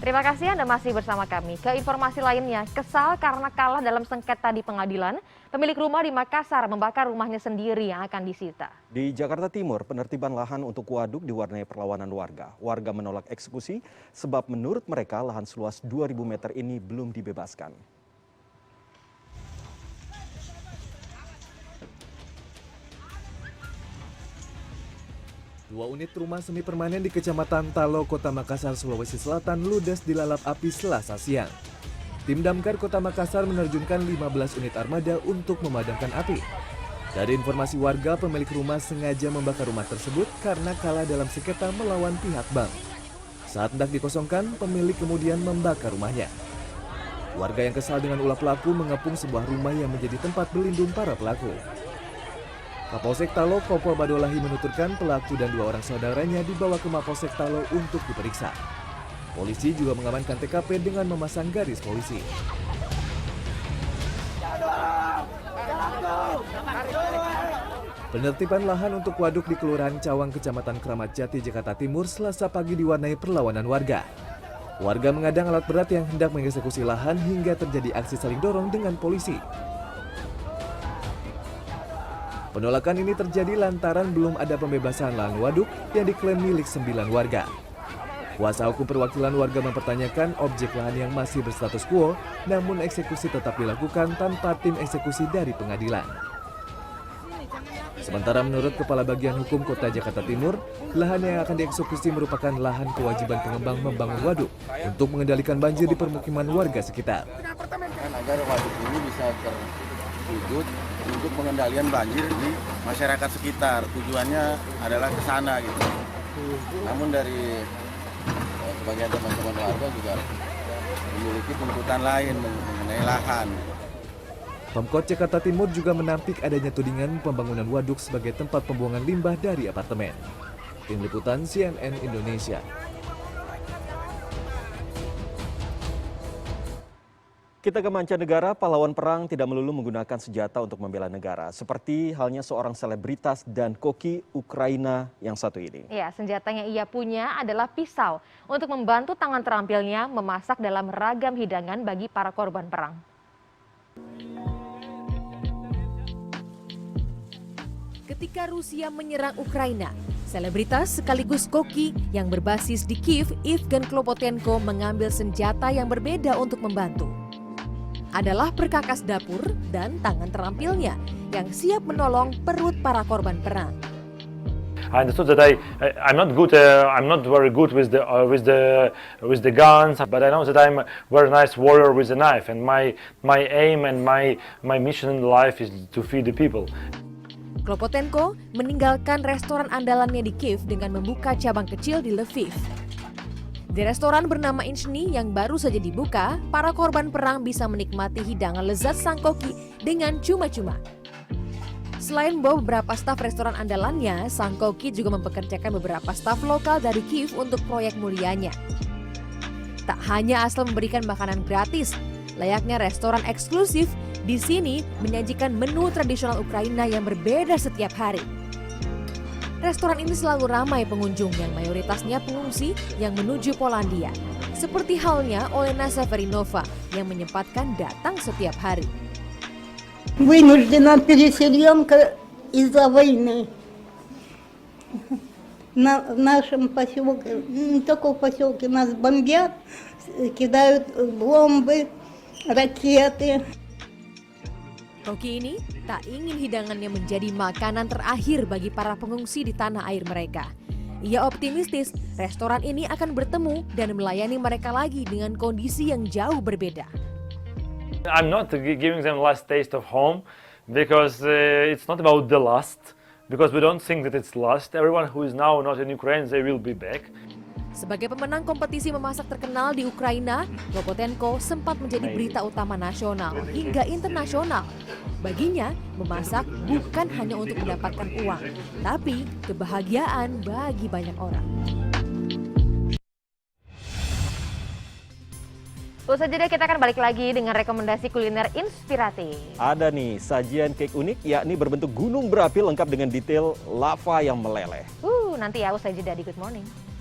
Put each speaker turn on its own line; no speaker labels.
Terima kasih Anda masih bersama kami. Ke informasi lainnya, kesal karena kalah dalam sengketa di pengadilan, pemilik rumah di Makassar membakar rumahnya sendiri yang akan disita.
Di Jakarta Timur, penertiban lahan untuk waduk diwarnai perlawanan warga. Warga menolak eksekusi sebab menurut mereka lahan seluas 2.000 meter ini belum dibebaskan.
Dua unit rumah semi permanen di Kecamatan Talo, Kota Makassar, Sulawesi Selatan ludes dilalap api Selasa siang. Tim Damkar Kota Makassar menerjunkan 15 unit armada untuk memadamkan api. Dari informasi warga, pemilik rumah sengaja membakar rumah tersebut karena kalah dalam sengketa melawan pihak bank. Saat hendak dikosongkan, pemilik kemudian membakar rumahnya. Warga yang kesal dengan ulah pelaku mengepung sebuah rumah yang menjadi tempat berlindung para pelaku. Kapolsek Talo, Kompol Badolahi menuturkan pelaku dan dua orang saudaranya dibawa ke Mapolsek Talo untuk diperiksa. Polisi juga mengamankan TKP dengan memasang garis polisi. Penertiban lahan untuk waduk di Kelurahan Cawang, Kecamatan Kramat Jati, Jakarta Timur, Selasa pagi diwarnai perlawanan warga. Warga mengadang alat berat yang hendak mengeksekusi lahan hingga terjadi aksi saling dorong dengan polisi. Penolakan ini terjadi lantaran belum ada pembebasan lahan waduk yang diklaim milik 9 warga. Kuasa hukum perwakilan warga mempertanyakan objek lahan yang masih berstatus quo, namun eksekusi tetap dilakukan tanpa tim eksekusi dari pengadilan. Sementara menurut Kepala Bagian Hukum Kota Jakarta Timur, lahan yang akan dieksekusi merupakan lahan kewajiban pengembang membangun waduk untuk mengendalikan banjir di permukiman warga sekitar.
Agar waduk ini bisa terwujud untuk pengendalian banjir di masyarakat sekitar. Tujuannya adalah ke sana gitu. Namun dari sebagian teman-teman warga juga memiliki tuntutan lain mengenai lahan.
Pemkot Jakarta Timur juga menampik adanya tudingan pembangunan waduk sebagai tempat pembuangan limbah dari apartemen. Tim Liputan CNN Indonesia.
Kita ke mancanegara, pahlawan perang tidak melulu menggunakan senjata untuk membela negara. Seperti halnya seorang selebritas dan koki Ukraina yang satu ini.
Ya, senjata yang ia punya adalah pisau untuk membantu tangan terampilnya memasak dalam ragam hidangan bagi para korban perang.
Ketika Rusia menyerang Ukraina, selebritas sekaligus koki yang berbasis di Kiev, Evgen Klopotenko mengambil senjata yang berbeda untuk membantu. Adalah perkakas dapur dan tangan terampilnya yang siap menolong perut para korban perang.
I understood that I'm not very good with the guns, but I know that I'm a very nice warrior with a knife, and my aim and my mission in life is to feed the people.
Klopotenko meninggalkan restoran andalannya di Kiev dengan membuka cabang kecil di Lviv. Di restoran bernama Inchny yang baru saja dibuka, para korban perang bisa menikmati hidangan lezat sang koki dengan cuma-cuma. Selain membawa beberapa staf restoran andalannya, sang koki juga mempekerjakan beberapa staf lokal dari Kiev untuk proyek mulianya. Tak hanya asal memberikan makanan gratis, layaknya restoran eksklusif, di sini menyajikan menu tradisional Ukraina yang berbeda setiap hari. Restoran ini selalu ramai pengunjung yang mayoritasnya pengungsi yang menuju Polandia. Seperti halnya Olena Severinova yang menyempatkan datang setiap hari.
Вынуждена переселенка из-за войны. В нашем поселке, не только в поселке, нас бомбят, кидают бомбы, ракеты.
Koki ini tak ingin hidangannya menjadi makanan terakhir bagi para pengungsi di tanah air mereka. Ia optimistis restoran ini akan bertemu dan melayani mereka lagi dengan kondisi yang jauh berbeda.
I'm not giving them last taste of home because it's not about the last, because we don't think that it's last. Everyone who is now not in Ukraine, they will be back.
Sebagai pemenang kompetisi memasak terkenal di Ukraina, Klopotenko sempat menjadi berita utama nasional hingga internasional. Baginya, memasak bukan hanya untuk mendapatkan uang, tapi kebahagiaan bagi banyak orang.
Usai jeda kita akan balik lagi dengan rekomendasi kuliner inspiratif.
Ada nih sajian cake unik yakni berbentuk gunung berapi lengkap dengan detail lava yang meleleh.
Nanti ya usai jeda di Good Morning.